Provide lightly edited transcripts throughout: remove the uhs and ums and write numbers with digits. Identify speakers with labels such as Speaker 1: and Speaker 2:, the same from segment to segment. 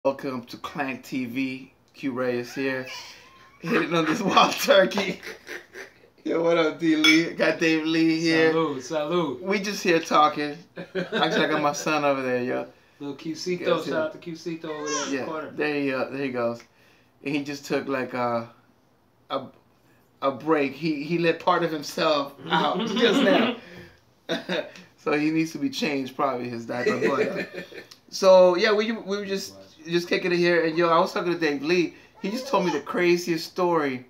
Speaker 1: Welcome to ClankTV. Q Ray is here, hitting on this wild turkey. Yo, what up, D Lee? Got Dave Lee here.
Speaker 2: Salud, salud.
Speaker 1: We just here talking. Actually, I got my son over there, yo.
Speaker 2: Little Qcito, shout out to Qcito over there in the corner.
Speaker 1: There he goes. And he just took like a break. He let part of himself out just now. So he needs to be changed, probably, his diaper. But, so yeah, we were just kicking it here, and yo, I was talking to Dave Lee. He just told me the craziest story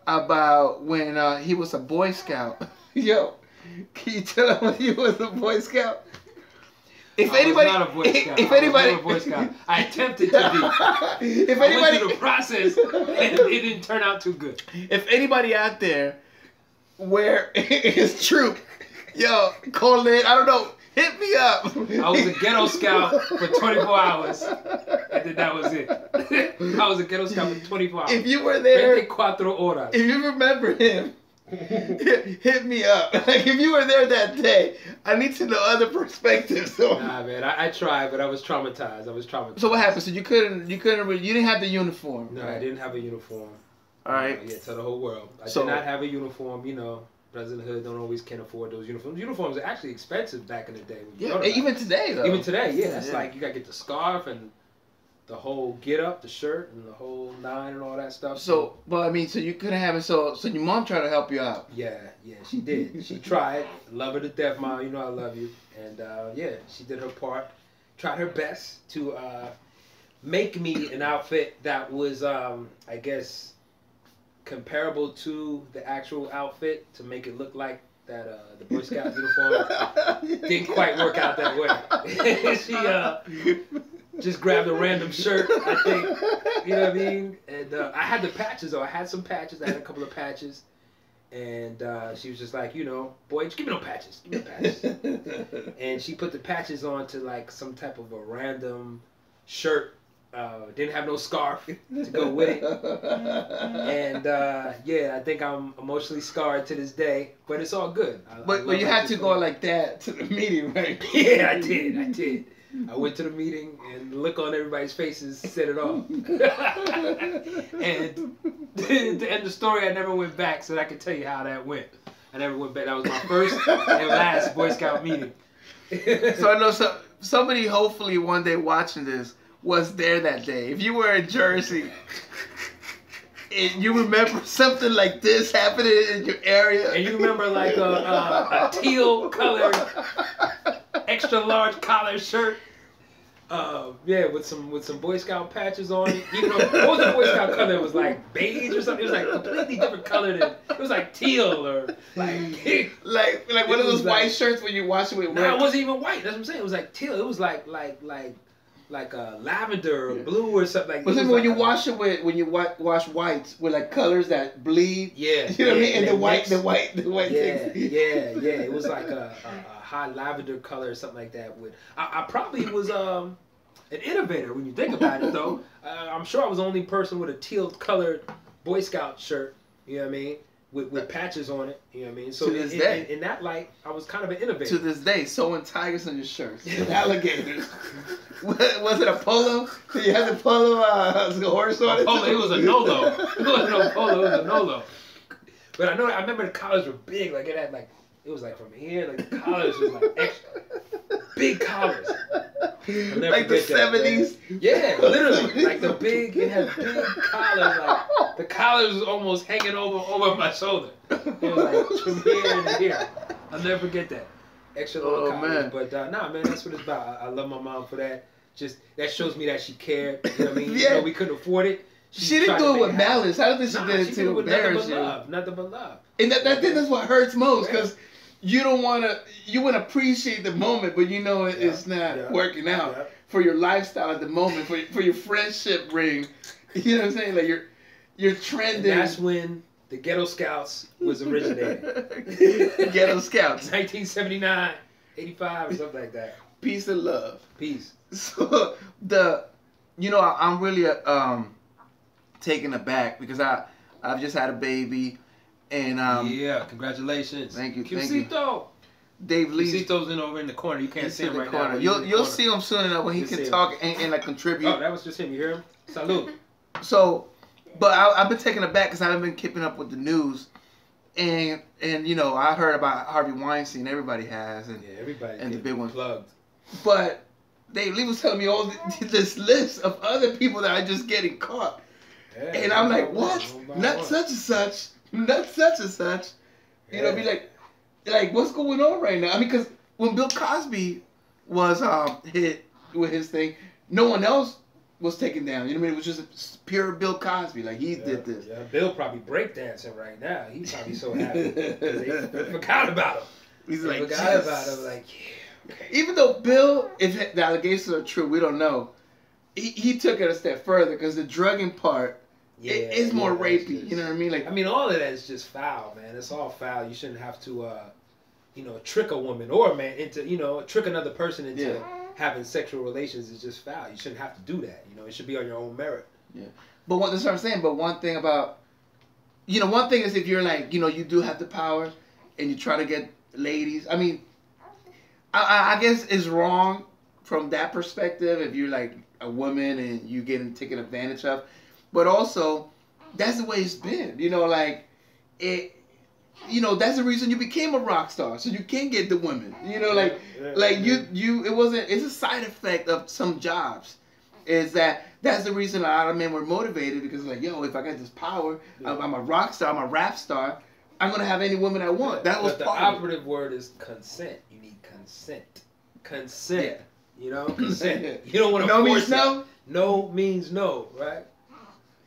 Speaker 1: about when he was a Boy Scout. Yo, can you tell him when he was a Boy Scout? If anybody,
Speaker 2: I was not a Boy Scout.
Speaker 1: If anybody,
Speaker 2: I was not a Boy Scout. I attempted to be.
Speaker 1: If anybody,
Speaker 2: I went through the process, and it didn't turn out too good.
Speaker 1: If anybody out there where it's true, yo, call in. I don't know. Hit me up.
Speaker 2: I was a ghetto scout for 24 hours, and then that was it. I was a ghetto scout for 24 hours.
Speaker 1: If you were there,
Speaker 2: 24 horas.
Speaker 1: If you remember him, hit me up. Like, if you were there that day, I need to know other perspectives. So.
Speaker 2: Nah, man, I tried, but I was traumatized.
Speaker 1: So what happened? So you didn't have the uniform.
Speaker 2: No, right? I didn't have a uniform.
Speaker 1: All right.
Speaker 2: Yeah, to the whole world. I did not have a uniform, you know. President Hood don't always can afford those uniforms. Uniforms are actually expensive back in the day.
Speaker 1: Yeah, even today though.
Speaker 2: Even today, yeah. That's like you gotta get the scarf and the whole get up, the shirt and the whole nine and all that stuff.
Speaker 1: So, but I mean, so you couldn't have it. So your mom tried to help you out.
Speaker 2: Yeah, she did. She tried. Love her to death, Mom. You know I love you. And yeah, she did her part. Tried her best to make me an outfit that was, I guess, comparable to the actual outfit, to make it look like that the Boy Scout uniform. Didn't quite work out that way. She just grabbed a random shirt, I think. You know what I mean? And I had the patches, though. I had some patches. I had a couple of patches. And she was just like, you know, boy, just give me no patches. Give me no patches. And she put the patches on to like some type of a random shirt. Didn't have no scarf to go with it. And yeah, I think I'm emotionally scarred to this day, but it's all good.
Speaker 1: But you had to go like that to the meeting, right?
Speaker 2: Yeah, I did. I went to the meeting, and the look on everybody's faces said it all. And to end the story, I never went back, so I can tell you how that went. I never went back. That was my first and last Boy Scout meeting.
Speaker 1: So I know somebody, hopefully one day watching this, was there that day. If you were in Jersey and you remember something like this happening in your area,
Speaker 2: and you remember like a teal colored extra large collar shirt, yeah, with some Boy Scout patches on it. You know, what was the Boy Scout color? It was like beige or something. It was like completely different color than, it was like teal or like
Speaker 1: one of those white shirts when you wash it with.
Speaker 2: No, it wasn't even white. That's what I'm saying. It was like teal. It was like lavender or blue or something like that.
Speaker 1: Was it when you wash it with, when you wash whites with like colors that bleed?
Speaker 2: Yeah.
Speaker 1: You know what I mean? And the white
Speaker 2: yeah,
Speaker 1: things.
Speaker 2: yeah. It was like a high lavender color or something like that. I probably was an innovator when you think about it, though. I'm sure I was the only person with a teal colored Boy Scout shirt. You know what I mean? With patches on it, you know what I mean? So in that light, I was kind of an innovator.
Speaker 1: To this day, sewing tigers on your shirts, alligators. Was it a polo? Did you have the polo horse on it?
Speaker 2: Polo, it was a no-lo. It wasn't no polo, it was a no-lo. But I remember the collars were big. Like it had like, it was like from here, like the collars was like extra big collars.
Speaker 1: Like the 70s?
Speaker 2: Yeah, literally. Like it had big collars. Like the collars was almost hanging over my shoulder. It was like from here to here. I'll never forget that. Extra little collars. Man. But nah, man, that's what it's about. I love my mom for that. Just, that shows me that she cared. You know what I mean? Yeah. You know, we couldn't afford it.
Speaker 1: She didn't do it with malice. How did she did it to embarrass you?
Speaker 2: Nothing but love.
Speaker 1: And that's what hurts most, because you wouldn't appreciate the moment, but you know it's not working out for your lifestyle at the moment, for your friendship ring. You know what I'm saying? Like you're trending.
Speaker 2: And that's when the Ghetto Scouts was originated.
Speaker 1: Ghetto Scouts.
Speaker 2: 1979, 85, or something like that.
Speaker 1: Peace and love.
Speaker 2: Peace.
Speaker 1: So I'm really taken aback because I've just had a baby. And
Speaker 2: yeah, congratulations.
Speaker 1: Thank you.
Speaker 2: Qcito.
Speaker 1: Dave Lee.
Speaker 2: Lucito's over in the corner. You can't see him right now.
Speaker 1: You'll see him soon enough when he can talk and like contribute.
Speaker 2: Oh, that was just him. You hear him? Salute.
Speaker 1: So, but I've been taken aback because I haven't been keeping up with the news, and you know I heard about Harvey Weinstein. Everybody has, and
Speaker 2: yeah, everybody
Speaker 1: and the big one
Speaker 2: plugged.
Speaker 1: But Dave Lee was telling me all this list of other people that are just getting caught, and I'm like, what? Not such and such. Not such and such. You know, be like, what's going on right now? I mean, because when Bill Cosby was hit with his thing, no one else was taken down. You know what I mean? It was just pure Bill Cosby. Like, he did this.
Speaker 2: Yeah, Bill probably breakdancing right now. He's probably so happy because they forgot about him.
Speaker 1: He's like,
Speaker 2: forgot about him. Like, yeah. Okay.
Speaker 1: Even though Bill, if the allegations are true, we don't know. He took it a step further because the drugging part is more rapey. Just, you know what I mean? Like,
Speaker 2: I mean, all of that is just foul, man. It's all foul. You shouldn't have to, you know, trick a woman or a man into, you know, trick another person into having sexual relations is just foul. You shouldn't have to do that. You know, it should be on your own merit.
Speaker 1: Yeah. But that's what I'm saying. But one thing about, you know, one thing is if you're like, you know, you do have the power and you try to get ladies. I mean, I guess it's wrong from that perspective if you're like a woman and you getting taken advantage of. But also, that's the way it's been. You know, like, you know, that's the reason you became a rock star, so you can get the women. You know, like, it's a side effect of some jobs. Is that's the reason a lot of men were motivated because like, yo, if I got this power, I'm a rock star, I'm a rap star, I'm gonna have any woman I want. That was
Speaker 2: the operative word is consent. You need consent. Consent. Yeah. You know, consent. You don't want to force it. No? No means no, right?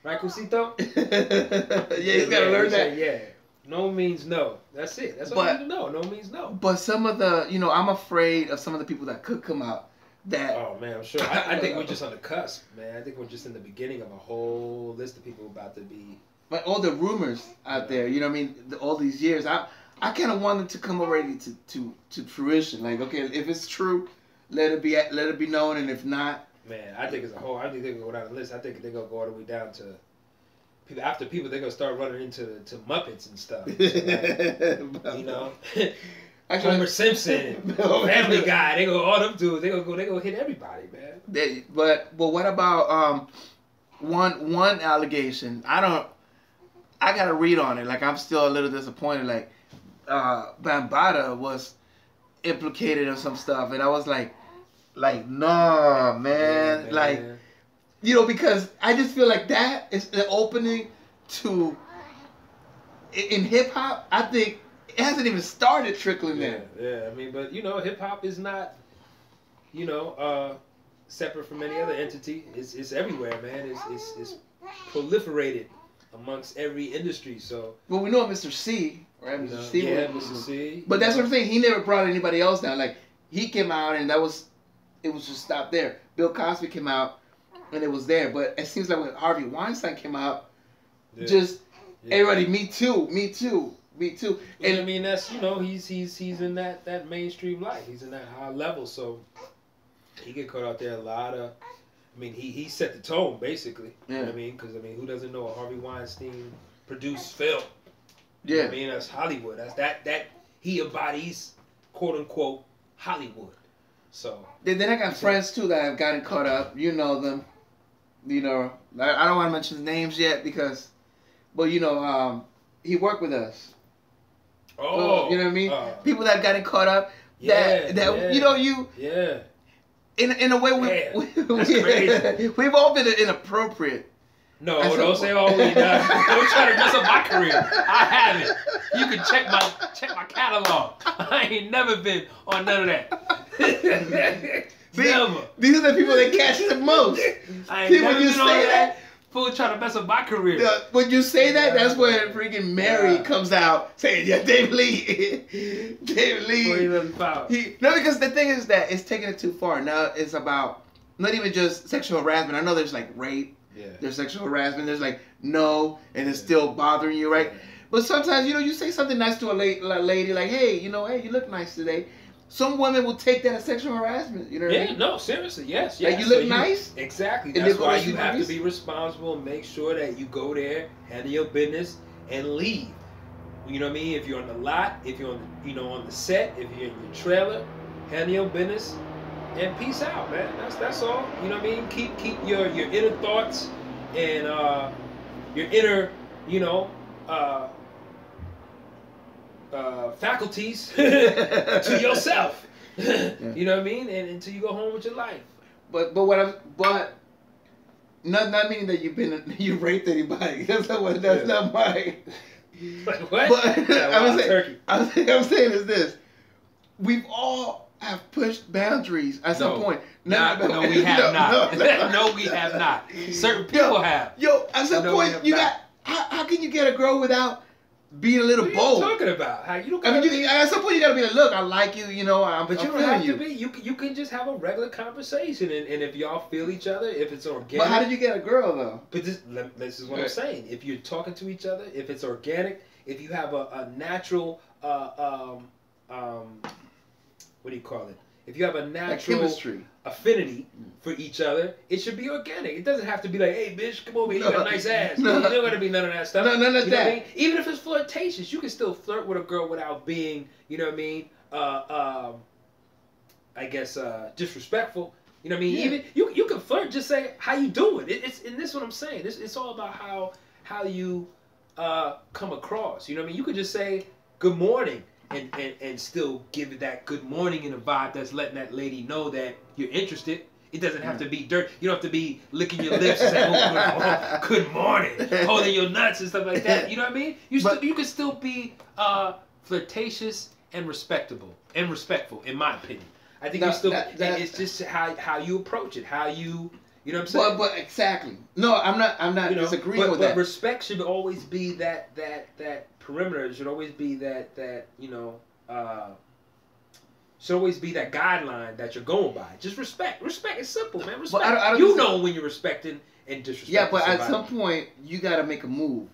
Speaker 2: Right, Cusito?
Speaker 1: Yeah, you gotta learn that.
Speaker 2: Yeah. No means no. That's it. That's all you need to know. No means no.
Speaker 1: But some of the, you know, I'm afraid of some of the people that could come out.
Speaker 2: Oh man, I'm sure. I think we're just on the cusp, man. I think we're just in the beginning of a whole list of people about to be.
Speaker 1: But all the rumors out there, you know what I mean? All these years, I kind of wanted to come already to fruition. Like, okay, if it's true, let it be known, and if not. Man,
Speaker 2: I think it's a whole. I think they're gonna go down the list. I think they're gonna go all the way down to people. After people, they're gonna start running into Muppets and stuff. So like, you know, Homer Simpson, Family Guy. They go all them dudes. They go hit everybody, man.
Speaker 1: But what about one allegation? I gotta read on it. Like, I'm still a little disappointed. Like, Bambaataa was implicated in some stuff, and I was like, nah, man. Yeah, like, you know, because I just feel like that is the opening to, in hip hop, I think it hasn't even started trickling there.
Speaker 2: Yeah, I mean, but you know, hip hop is not, you know, separate from any other entity. It's everywhere, man. It's proliferated amongst every industry. So.
Speaker 1: Well, we know Mr. C, right? Mr. C.
Speaker 2: Yeah, Mr. C.
Speaker 1: But that's what I'm saying. He never brought anybody else down. Like, he came out and it was just stopped there. Bill Cosby came out and it was there. But it seems like when Harvey Weinstein came out, everybody, me too.
Speaker 2: And I mean, that's, you know, he's in that mainstream life. He's in that high level, so he get caught out there a lot of. I mean, he set the tone basically. Yeah. You know what I mean? Because I mean, who doesn't know a Harvey Weinstein produced film? You know what I mean, that's Hollywood. That's that he embodies, quote unquote, Hollywood. So
Speaker 1: then I got friends too that have gotten caught up. You know them. You know, I don't want to mention names yet but you know, he worked with us.
Speaker 2: Oh,
Speaker 1: you know what I mean? People that have gotten caught up. You know, in a way we've all been inappropriate.
Speaker 2: No, don't say all we done. Don't try to mess up my career. I haven't. You can check my catalog. I ain't never been on none of that. Never.
Speaker 1: These are the people that catch the most.
Speaker 2: I ain't never been on that. Fool trying to mess up my career.
Speaker 1: When you say that, that's when freaking Mary comes out saying, "Yeah, David Lee." David Lee. No, because the thing is that it's taking it too far. Now it's about not even just sexual harassment. I know there's like rape. Yeah. There's sexual harassment. There's like no, and it's still bothering you, right? Yeah. But sometimes, you know, you say something nice to a lady, like, hey, you know, hey, you look nice today. Some women will take that as sexual harassment. You know what I mean?
Speaker 2: No, seriously, yes.
Speaker 1: Like, you look nice.
Speaker 2: Exactly. That's why you have to be responsible and make sure that you go there, handle your business, and leave. You know what I mean? If you're on the lot, if you're on the, on the set, if you're in your trailer, handle your business and peace out, man. That's all. You know what I mean? Keep your inner thoughts and your inner, faculties to yourself.
Speaker 1: Yeah.
Speaker 2: You know what I mean? And until you go home with your life.
Speaker 1: But not meaning that you raped anybody. That's not my.
Speaker 2: Like what?
Speaker 1: But I'm saying is this: we've all have pushed boundaries at some point.
Speaker 2: No, we have not. No, we have not. Certain people have.
Speaker 1: Yo, at some point you got. How can you get a girl without being a little bold?
Speaker 2: What are you talking about? How you don't?
Speaker 1: I mean, at some point you gotta be like, look, I like you,
Speaker 2: but you don't have to be. You can just have a regular conversation, and if y'all feel each other, if it's organic.
Speaker 1: But how did you get a girl though?
Speaker 2: But this is what I'm saying. If you're talking to each other, if it's organic, if you have a natural, what do you call it? If you have a natural affinity for each other, it should be organic. It doesn't have to be like, hey, bitch, come over here, you got a nice ass. No. You don't got to be none of that stuff.
Speaker 1: No, none of that.
Speaker 2: I mean? Even if it's flirtatious, you can still flirt with a girl without being, you know what I mean, I guess, disrespectful. You know what I mean? Yeah. Even you can flirt, just say, how you doing? And this is what I'm saying. It's all about how you come across. You know what I mean? You could just say, good morning. And still give it that good morning in a vibe that's letting that lady know that you're interested. It doesn't have to be dirt. You don't have to be licking your lips and saying, oh, good morning, holding your nuts and stuff like that. You know what I mean? You can still be flirtatious and respectable and respectful, in my opinion. I think it's just how you approach it, how you know what I'm saying?
Speaker 1: But exactly. No, I'm not disagreeing with that.
Speaker 2: But respect should always be that perimeter. It should always be that should always be that guideline that you're going by. Just respect. Respect is simple, man. Respect. I don't know when you're respecting and disrespecting.
Speaker 1: Yeah, but
Speaker 2: somebody.
Speaker 1: At some point you gotta make a move.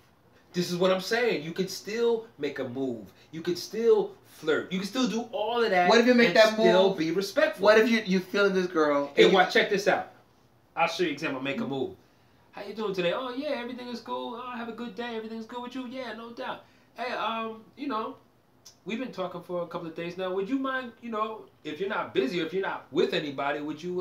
Speaker 2: This is what I'm saying. You can still make a move. You can still flirt. You can still do all of that.
Speaker 1: What if you make that move?
Speaker 2: Still be respectful.
Speaker 1: What if you feeling this girl?
Speaker 2: Hey, check this out. I'll show you an example. Make a move. How you doing today? Oh yeah, everything is cool. Oh, have a good day. Everything's good with you. Yeah, no doubt. Hey, we've been talking for a couple of days now. Would you mind, if you're not busy or if you're not with anybody, would you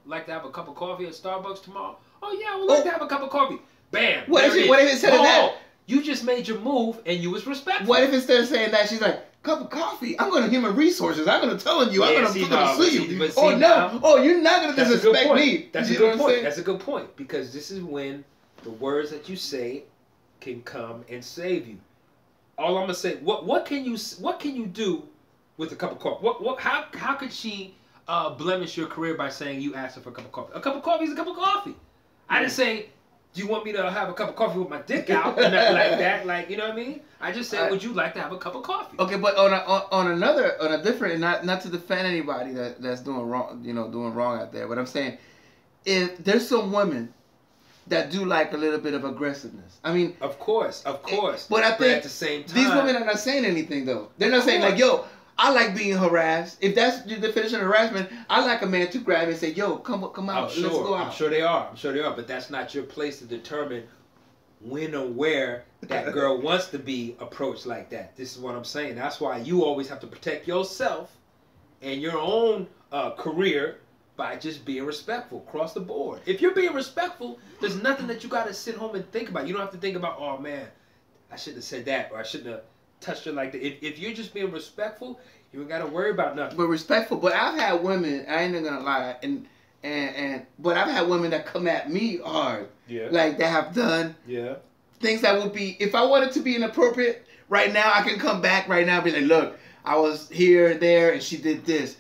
Speaker 2: like to have a cup of coffee at Starbucks tomorrow? Oh yeah, I would like to have a cup of coffee. Bam.
Speaker 1: What if instead of that?
Speaker 2: You just made your move and you was respectful.
Speaker 1: What if instead of saying that, she's like, cup of coffee? I'm going to human resources. I'm going to tell you. I'm going to sue you. Oh no. Oh, you're not going to disrespect me.
Speaker 2: That's a good point. That's a good point, because this is when the words that you say can come and save you. All I'm gonna say, what can you do with a cup of coffee? How could she blemish your career by saying you asked her for a cup of coffee? A cup of coffee is a cup of coffee. I didn't say, do you want me to have a cup of coffee with my dick out? Nothing like that. Like, you know what I mean? I just said, would you like to have a cup of coffee?
Speaker 1: Okay, but on a different, not to defend anybody that's doing wrong out there, but I'm saying, if there's some women that do like a little bit of aggressiveness. I mean,
Speaker 2: of course.
Speaker 1: But I think
Speaker 2: at the same time,
Speaker 1: these women are not saying anything though. They're not saying like, "Yo, I like being harassed." If that's the definition of harassment, I like a man to grab me and say, "Yo, come out, let's go out."
Speaker 2: I'm sure they are. But that's not your place to determine when or where that girl wants to be approached like that. This is what I'm saying. That's why you always have to protect yourself and your own career by just being respectful across the board. If you're being respectful, there's nothing that you got to sit home and think about. You don't have to think about, oh man, I shouldn't have said that, or I shouldn't have touched her like that. If you're just being respectful, you ain't got to worry about nothing.
Speaker 1: But respectful. But I've had women, I ain't gonna lie, but I've had women that come at me hard.
Speaker 2: Yeah.
Speaker 1: Like that have done things that would be, if I wanted to be inappropriate right now, I can come back right now and be like, look, I was here, there, and she did this.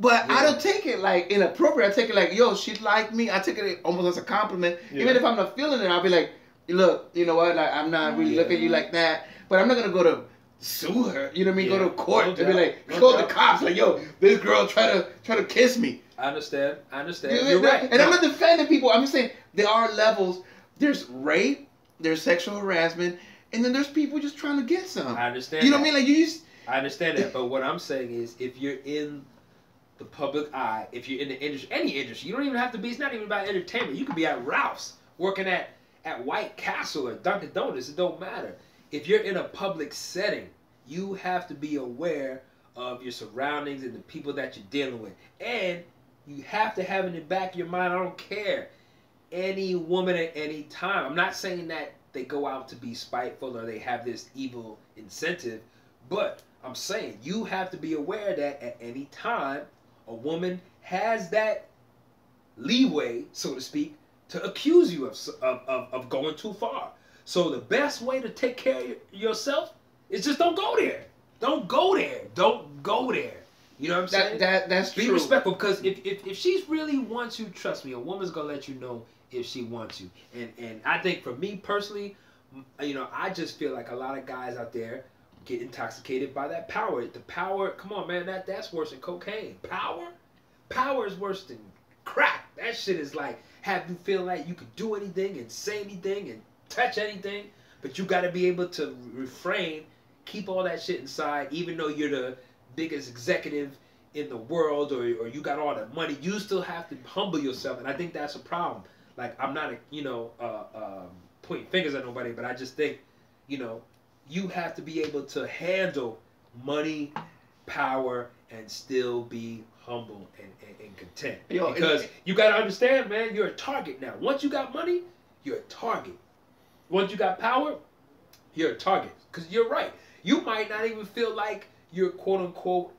Speaker 1: But I don't take it like inappropriate. I take it like, yo, she liked me. I take it almost as a compliment. Yeah. Even if I'm not feeling it, I'll be like, look, you know what? Like, I'm not really looking at you like that. But I'm not going to go to sue her. You know what I mean? Go to court and be like, call the cops. Like, yo, this girl try to kiss me.
Speaker 2: I understand.
Speaker 1: You're right. And I'm not defending people. I'm just saying there are levels. There's rape. There's sexual harassment. And then there's people just trying to get some.
Speaker 2: I understand.
Speaker 1: You know what I mean? Like
Speaker 2: I understand that. But what I'm saying is, if you're in the public eye, if you're in the industry, any industry, you don't even have to be, it's not even about entertainment. You could be at Ralph's, working at White Castle or Dunkin' Donuts, it don't matter. if you're in a public setting, you have to be aware of your surroundings and the people that you're dealing with. And you have to have in the back of your mind, I don't care, any woman at any time. I'm not saying that they go out to be spiteful or they have this evil incentive, but I'm saying you have to be aware that at any time a woman has that leeway, so to speak, to accuse you of going too far. So the best way to take care of yourself is just don't go there. Don't go there. Don't go there. You know what I'm saying?
Speaker 1: That's
Speaker 2: true. Be respectful, because if she's really wants you, trust me, a woman's gonna let you know if she wants you. And I think for me personally, you know, I just feel like a lot of guys out there get intoxicated by that power. The power, come on, man, that's worse than cocaine. Power is worse than crack. That shit is like have you feel like you could do anything and say anything and touch anything, but you got to be able to refrain, keep all that shit inside, even though you're the biggest executive in the world or you got all the money. You still have to humble yourself, and I think that's a problem. Like, I'm not pointing fingers at nobody, but I just think, you know, you have to be able to handle money, power, and still be humble and content. Because you got to understand, man, you're a target now. Once you got money, you're a target. Once you got power, you're a target. Because you're right. You might not even feel like you're quote unquote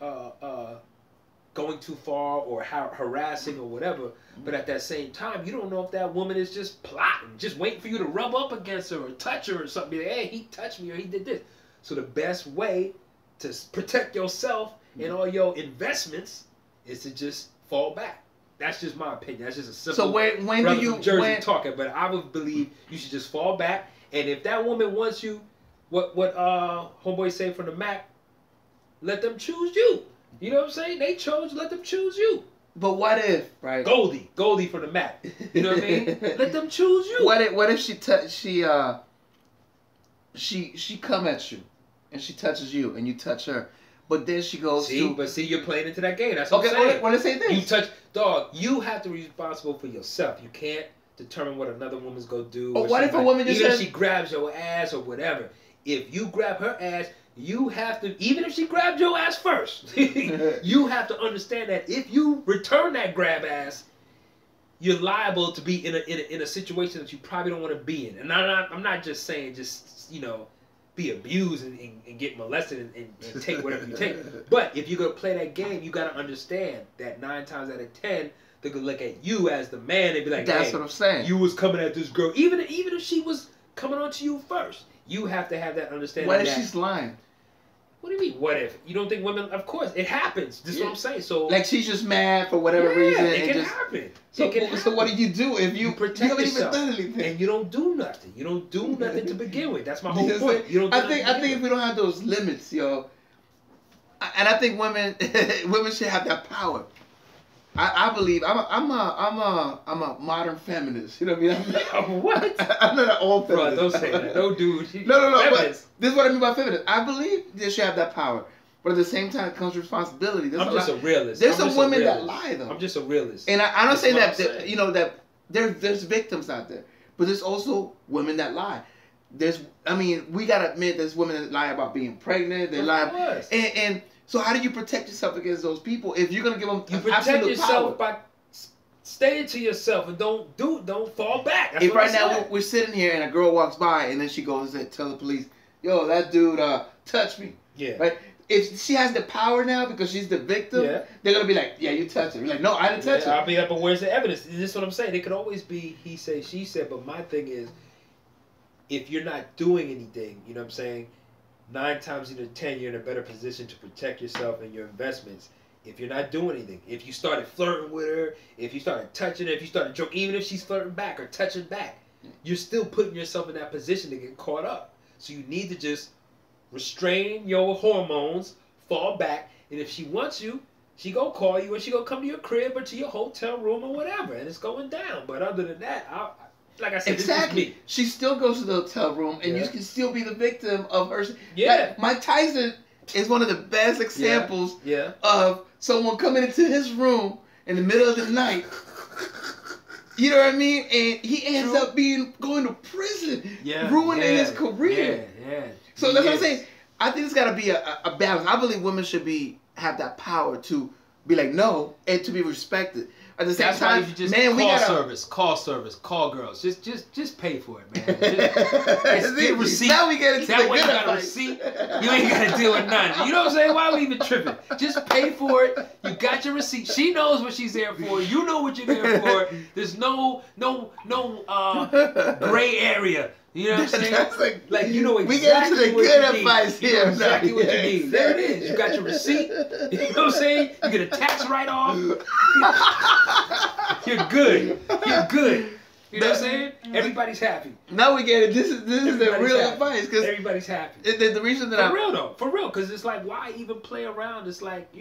Speaker 2: going too far or harassing or whatever, but at that same time, you don't know if that woman is just plotting, just waiting for you to rub up against her or touch her or something. Be like, hey, he touched me or he did this. So the best way to protect yourself and all your investments is to just fall back. That's just my opinion. That's just a simple.
Speaker 1: So when do you
Speaker 2: Jersey talking? But I would believe you should just fall back. And if that woman wants you, what homeboy say from the Mac, let them choose you. You know what I'm saying? They chose. Let them choose you.
Speaker 1: But what if, right?
Speaker 2: Goldie from the Mac. You know what I mean? Let them choose you.
Speaker 1: What if she come at you, and she touches you, and you touch her, but then she goes
Speaker 2: See, you're playing into that game. That's what I'm saying.
Speaker 1: Okay, well, let's say this.
Speaker 2: You touch, dog. You have to be responsible for yourself. You can't determine what another woman's gonna do.
Speaker 1: But what if a woman just
Speaker 2: even if she grabs your ass or whatever? If you grab her ass, you have to, even if she grabbed your ass first, you have to understand that if you return that grab ass, you're liable to be in a situation that you probably don't want to be in. And I'm not just saying just, you know, be abused and get molested and take whatever you take. But if you're going to play that game, you got to understand that 9 times out of 10, they're going to look at you as the man and be like,
Speaker 1: that's
Speaker 2: hey,
Speaker 1: what I'm saying.
Speaker 2: You was coming at this girl. Even if she was coming on to you first, you have to have that understanding.
Speaker 1: What if she's lying?
Speaker 2: What do you mean, what if? You don't think women... Of course, it happens. This is what I'm saying. So,
Speaker 1: like, she's just mad for whatever reason.
Speaker 2: It can happen.
Speaker 1: So what do you do if you
Speaker 2: protect yourself?
Speaker 1: Even done anything?
Speaker 2: And you don't do nothing. You don't do nothing to begin with. That's my whole point. You don't.
Speaker 1: I think if we don't have those limits, yo, and I think women should have that power. I believe I'm a modern feminist. You know what I mean?
Speaker 2: What?
Speaker 1: I'm not an old feminist.
Speaker 2: Bro, don't say that. No, dude.
Speaker 1: No. But this is what I mean by feminist. I believe they should have that power, but at the same time, it comes responsibility.
Speaker 2: I'm just a realist.
Speaker 1: There's some women that lie though.
Speaker 2: I'm just a realist.
Speaker 1: And I don't say that you know that there's victims out there, but there's also women that lie. We gotta admit there's women that lie about being pregnant. They lie, and so how do you protect yourself against those people if you're gonna give them
Speaker 2: protect yourself by staying to yourself and don't fall back. That's
Speaker 1: if right now we're sitting here and a girl walks by and then she goes and tells the police, yo, that dude touched me.
Speaker 2: Yeah.
Speaker 1: Right. If she has the power now because she's the victim, they're gonna be like, yeah, you touched her. You're like, no, I didn't touch her.
Speaker 2: I'll be like, but where's the evidence? This is what I'm saying. It could always be he said, she said, but my thing is, if you're not doing anything, you know what I'm saying? 9 times out of 10, you're in a better position to protect yourself and your investments. If you're not doing anything, if you started flirting with her, if you started touching her, if you started joking, even if she's flirting back or touching back, you're still putting yourself in that position to get caught up. So you need to just restrain your hormones, fall back, and if she wants you, she gonna call you or she gonna come to your crib or to your hotel room or whatever, and it's going down. But other than that, like I said,
Speaker 1: exactly.
Speaker 2: This is me.
Speaker 1: She still goes to the hotel room, and you can still be the victim of her.
Speaker 2: Yeah.
Speaker 1: Like, Mike Tyson is one of the best examples of someone coming into his room in the middle of the night. You know what I mean? And he ends up going to prison, ruining his career.
Speaker 2: Yeah.
Speaker 1: So that's what I'm saying. I think it's got to be a balance. I believe women should have that power to be like no and to be respected. At the same time, man, we gotta
Speaker 2: call girls. Just pay for it, man. Just get a receipt.
Speaker 1: Now we get into
Speaker 2: that way you got a receipt. You ain't gotta deal with nothing. You know what I'm saying? Why are we even tripping? Just pay for it. You got your receipt. She knows what she's there for. You know what you're there for. There's no gray area. You know what I'm saying? Like you know exactly
Speaker 1: we get into the
Speaker 2: what
Speaker 1: good
Speaker 2: you
Speaker 1: advice
Speaker 2: need.
Speaker 1: here.
Speaker 2: You know exactly what you need. There it is. You got your receipt. You know what I'm saying? You get a tax write-off. You're good. You're good. You know what I'm saying? Everybody's happy.
Speaker 1: Now we get it. This is the real advice because
Speaker 2: everybody's happy.
Speaker 1: The reason that
Speaker 2: for real, because it's like why even play around? It's like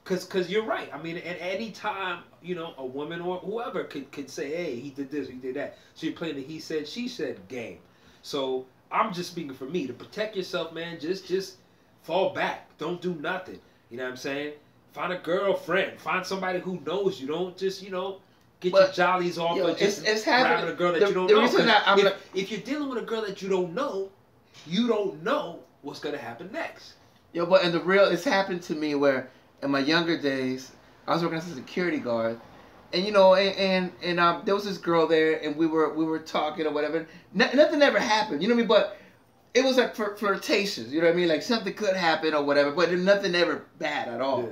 Speaker 2: because you're right. I mean, at any time, a woman or whoever could say, hey, he did this, he did that. So you're playing the he said, she said game. So I'm just speaking for me. To protect yourself, man, just fall back. Don't do nothing. You know what I'm saying? Find a girlfriend. Find somebody who knows you. Don't just, get your jollies off or just grabbing a girl that you don't know. If you're dealing with a girl that you don't know what's going to happen next.
Speaker 1: Yo, but it's happened to me where in my younger days, I was working as a security guard, and there was this girl there, and we were talking or whatever. Nothing ever happened, you know what I mean? But it was like flirtations, you know what I mean? Like something could happen or whatever, but nothing ever bad at all. Yeah.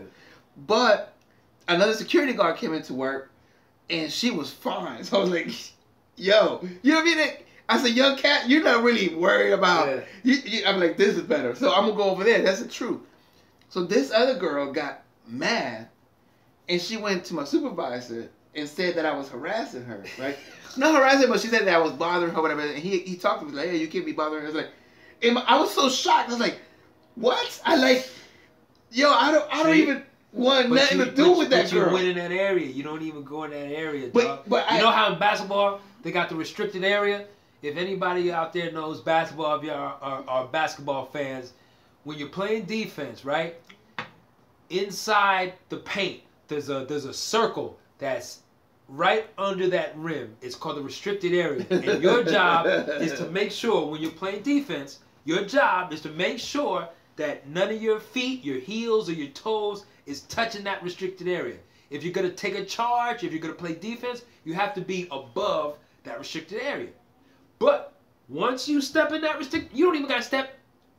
Speaker 1: But another security guard came into work, and she was fine. So I was like, yo, you know what I mean? As a young cat, you're not really worried about. Yeah. I'm like, this is better, so I'm gonna go over there. That's the truth. So this other girl got mad, and she went to my supervisor and said that I was harassing her, right? Not harassing, but she said that I was bothering her, whatever. And he talked to me like, hey, you can't be bothering her. I was like, I was so shocked. I was like, what? I don't even want nothing to do with that girl.
Speaker 2: You went in that area. You don't even go in that area, dog. But you know how in basketball they got the restricted area? If anybody out there knows basketball, if you are basketball fans, when you're playing defense, right? Inside the paint, there's a circle that's right under that rim. It's called the restricted area. And your job is to make sure when you're playing defense, your job is to make sure that none of your feet, your heels, or your toes is touching that restricted area. If you're going to take a charge, if you're going to play defense, you have to be above that restricted area. But once you step in that restricted, you don't even got to step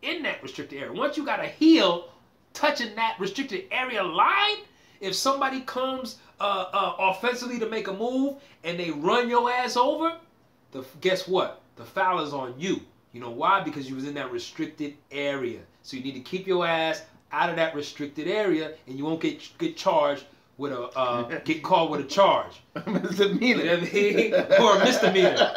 Speaker 2: in that restricted area. Once you got a heel touching that restricted area line, if somebody comes offensively to make a move and they run your ass over, guess what? The foul is on you. You know why? Because you was in that restricted area. So you need to keep your ass out of that restricted area, and you won't get charged with get called with a charge.
Speaker 1: Misdemeanor.
Speaker 2: You know what I mean? Or a misdemeanor.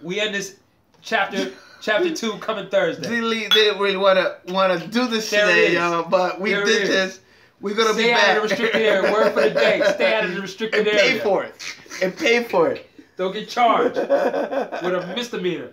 Speaker 2: We end this chapter 2 coming Thursday.
Speaker 1: They didn't really want to do this today, y'all, but we did this. We're gonna be back.
Speaker 2: Stay out of the restricted area. Word for the day. Stay out of the restricted area.
Speaker 1: And pay for it.
Speaker 2: Don't get charged with a misdemeanor.